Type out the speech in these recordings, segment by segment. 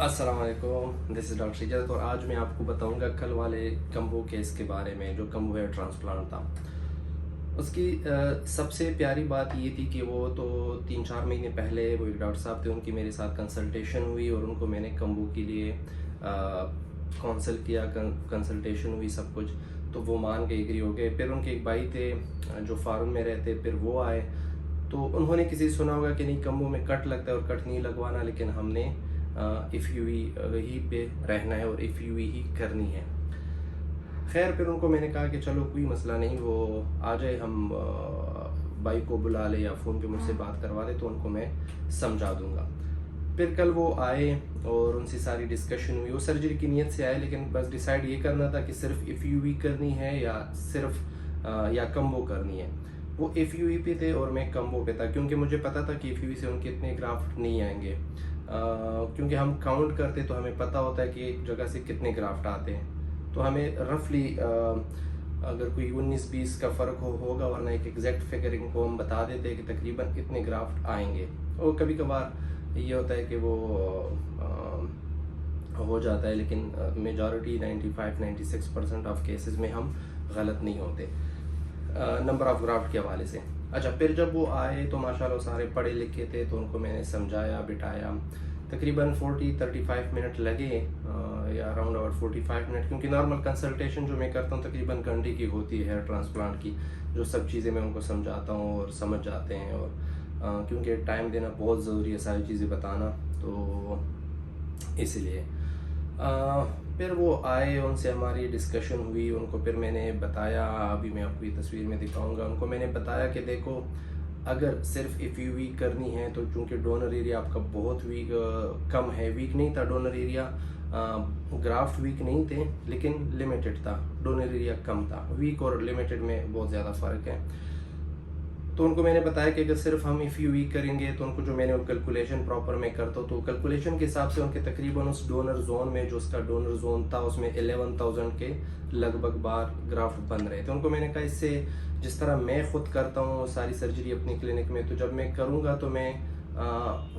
अस्सलाम वालेकुम, this is doctor इजाज़त और आज मैं आपको बताऊंगा कल वाले कम्बो केस के बारे में जो कम्बो हेयर ट्रांसप्लांट था। उसकी सबसे प्यारी बात ये थी कि वो तो 3-4 महीने पहले वो एक डॉक्टर साहब थे, उनकी मेरे साथ कंसल्टेशन हुई और उनको मैंने कम्बो के लिए काउंसल किया, कंसल्टेशन हुई सब कुछ। तो वो मान के एग्री हो गए। फिर उनके एक भाई थे जो फार्म में रहते, फिर वो आए। तो उन्होंने किसी से सुना होगा कि नहीं कम्बो में कट लगता है और कट नहीं लगवाना, लेकिन हमने इफ़ यू ही पे रहना है और इफ़ यू ही करनी है। खैर फिर उनको मैंने कहा कि चलो कोई मसला नहीं, वो आ जाए, हम भाई को बुला ले या फ़ोन पे मुझसे बात करवा दे तो उनको मैं समझा दूंगा। फिर कल वो आए और उनसे सारी डिस्कशन हुई। वो सर्जरी की नीयत से आए, लेकिन बस डिसाइड ये करना था कि सिर्फ इफ़ यू ही करनी है या सिर्फ या कम्बो करनी है। वो एफ यू ई पे थे और मैं कम्बो पे था, क्योंकि मुझे पता था कि एफ यू ई से उनके इतने ग्राफ्ट नहीं आएंगे। क्योंकि हम काउंट करते तो हमें पता होता है कि एक जगह से कितने ग्राफ्ट आते हैं, तो हमें रफली अगर कोई 19-20 का फ़र्क होगा, वरना एक एग्जैक्ट फिगरिंग को हम बता देते हैं कि तकरीबन इतने ग्राफ्ट आएंगे। और कभी कभार ये होता है कि वो हो जाता है, लेकिन मेजॉरिटी 95-96% ऑफ केसेस में हम गलत नहीं होते नंबर ऑफ़ ग्राफ्ट के हवाले से। अच्छा, फिर जब वो आए तो माशाल्लाह सारे पढ़े लिखे थे, तो उनको मैंने समझाया बिठाया। तकरीबन 40-35 मिनट लगे, या अराउंड अबाउट 45 मिनट, क्योंकि नॉर्मल कंसल्टेशन जो मैं करता हूँ तकरीबन घंटे की होती है हेयर ट्रांसप्लांट की। जो सब चीज़ें मैं उनको समझाता हूँ और समझ जाते हैं, और क्योंकि टाइम देना बहुत ज़रूरी है सारी चीज़ें बताना, तो इसीलिए फिर वो आए, उनसे हमारी डिस्कशन हुई। उनको फिर मैंने बताया, अभी मैं आपको ये तस्वीर में दिखाऊंगा। उनको मैंने बताया कि देखो, अगर सिर्फ इफ़ यू वीक करनी है तो चूँकि डोनर एरिया आपका बहुत वीक कम है, वीक नहीं था डोनर एरिया, ग्राफ्ट वीक नहीं थे लेकिन लिमिटेड था, डोनर एरिया कम था। वीक और लिमिटेड में बहुत ज़्यादा फ़र्क है। तो उनको मैंने बताया कि अगर सिर्फ हम इफ़ यू वीक करेंगे तो उनको जो मैंने कैलकुलेशन प्रॉपर में करता हूँ, तो कैलकुलेशन के हिसाब से उनके तकरीबन उस डोनर जोन में, जो उसका डोनर जोन था, उसमें 11,000 के लगभग बार ग्राफ्ट बन रहे थे। उनको मैंने कहा इससे, जिस तरह मैं खुद करता हूँ सारी सर्जरी अपनी क्लिनिक में, तो जब मैं करूँगा तो मैं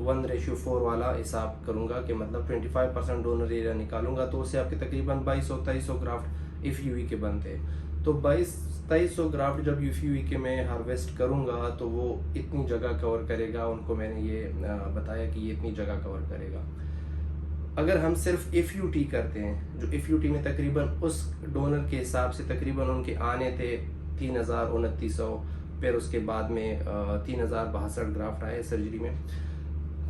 1:4 वाला हिसाब करूँगा, कि मतलब 25% डोनर एरिया निकालूंगा, तो उससे आपके तकरीबन 2200-2300 ग्राफ्ट इफ़ यू के बनते हैं। तो 2200-2300 ग्राफ्ट जब यू के मैं हार्वेस्ट करूँगा तो वो इतनी जगह कवर करेगा। उनको मैंने ये बताया कि ये इतनी जगह कवर करेगा। अगर हम सिर्फ इफ़ यू करते हैं, जो इफ़ यू में तकरीबन उस डोनर के हिसाब से तकरीबन उनके आने थे 3000-2900, फिर उसके बाद में 3062 ग्राफ्ट आए सर्जरी में।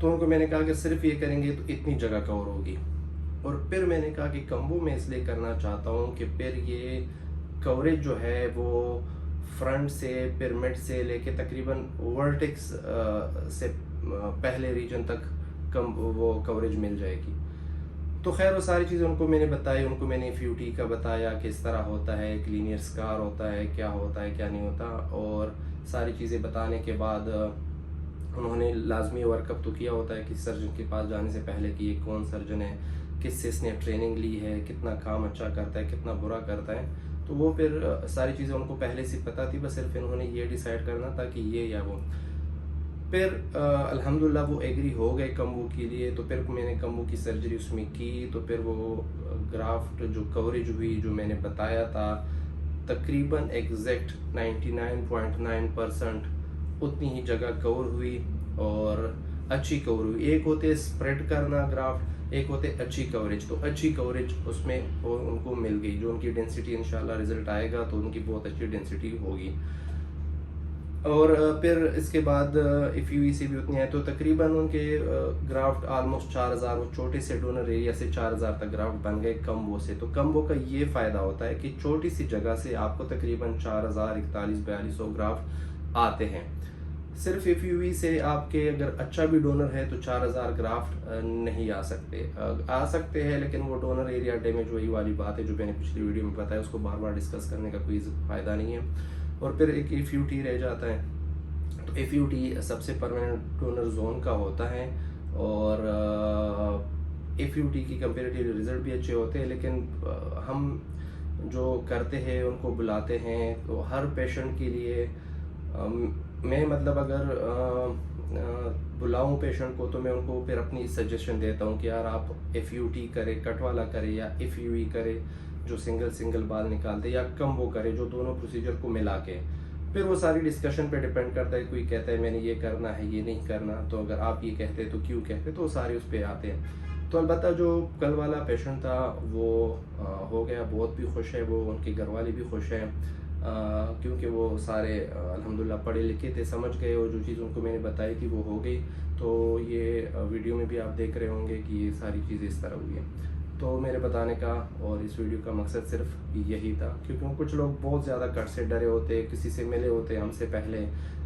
तो उनको मैंने कहा कि सिर्फ ये करेंगे तो इतनी जगह कवर होगी। और फिर मैंने कहा कि कम्बो में इसलिए करना चाहता हूँ कि फिर ये कवरेज जो है वो फ्रंट से, पिरामिड से लेके तकरीबन वर्टेक्स से पहले रीजन तक कम वो कवरेज मिल जाएगी। तो खैर वो सारी चीज़ें उनको मैंने बताई। उनको मैंने फ्यूटी का बताया किस तरह होता है, एक लीनियर स्कार होता है, क्या होता है क्या नहीं होता, और सारी चीज़ें बताने के बाद उन्होंने लाजमी वर्कअप तो किया होता है कि सर्जन के पास जाने से पहले कि ये कौन सर्जन है, किससे इसने ट्रेनिंग ली है, कितना काम अच्छा करता है, कितना बुरा करता है। तो वो फिर सारी चीज़ें उनको पहले से पता थी, बस सिर्फ इन्होंने ये डिसाइड करना था कि ये या वो। फिर अल्हम्दुलिल्लाह वो एग्री हो गए कम्बो के लिए। तो फिर मैंने कम्बो की सर्जरी उसमें की। तो फिर वो ग्राफ्ट जो कवरेज हुई जो मैंने बताया था, तकरीबन एग्जैक्ट 99.9% उतनी ही जगह कवर हुई और अच्छी कवर हुई। एक होते स्प्रेड करना ग्राफ्ट, एक होते अच्छी कवरेज। तो अच्छी कवरेज उसमें उनको मिल गई, जो उनकी डेंसिटी इंशाल्लाह रिजल्ट आएगा तो उनकी बहुत अच्छी डेंसिटी होगी। और फिर इसके बाद इफ़ यू से भी उतनी है, तो तकरीबन उनके ग्राफ्ट आलमोस्ट 4000, वो छोटे से डोनर एरिया से 4000 तक ग्राफ्ट बन गए कम्बो से। तो कम्बो का ये फ़ायदा होता है कि छोटी सी जगह से आपको तकरीबन 4000, 4100-4200 ग्राफ्ट आते हैं। सिर्फ इफ़ यू से आपके अगर अच्छा भी डोनर है तो 4000 ग्राफ्ट नहीं आ सकते। आ सकते हैं, लेकिन वो डोनर एरिया डैमेज, वही वाली बात है जो मैंने पिछली वीडियो में बताया, उसको बार बार डिस्कस करने का कोई फ़ायदा नहीं है। और फिर एक इफ़ यू रह जाता है। तो इफ़ यू सबसे परमानेंट डोनर जोन का होता है, और इफ़ यू की कंपेरेटिव रिजल्ट भी अच्छे होते हैं। लेकिन हम जो करते हैं उनको बुलाते हैं, तो हर पेशेंट के लिए मैं मतलब अगर बुलाऊं पेशेंट को तो मैं उनको फिर अपनी सजेशन देता हूँ कि यार आप FUT करें, कट वाला करें, या FUE करें जो सिंगल सिंगल बाल निकालते, या कम वो करे जो दोनों प्रोसीजर को मिला के। फिर वो सारी डिस्कशन पे डिपेंड करता है, कोई कहता है मैंने ये करना है, ये नहीं करना, तो अगर आप ये कहते तो क्यों कहते, तो वो सारे उस पर आते हैं। तो अलबत्ता जो कल वाला पेशेंट था वो हो गया, बहुत भी खुश है वो, उनके घर वाले भी खुश हैं, क्योंकि वो सारे अल्हम्दुलिल्लाह पढ़े लिखे थे, समझ गए, और जो चीज़ उनको मैंने बताई थी वो हो गई। तो ये वीडियो में भी आप देख रहे होंगे कि ये सारी चीज़ें इस तरह हुई हैं। तो मेरे बताने का और इस वीडियो का मकसद सिर्फ यही था, क्योंकि कुछ लोग बहुत ज़्यादा कट से डरे होते, किसी से मिले होते हमसे पहले,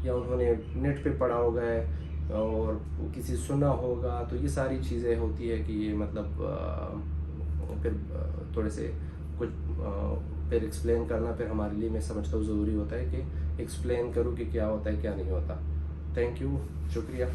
या उन्होंने नेट पे पढ़ा होगा है और किसी सुना होगा, तो ये सारी चीज़ें होती है कि ये मतलब फिर थोड़े से कुछ फिर एक्सप्लेन करना फिर हमारे लिए, मैं समझता हूँ ज़रूरी होता है कि एक्सप्लेन करूँ कि क्या होता है क्या नहीं होता। थैंक यू, शुक्रिया।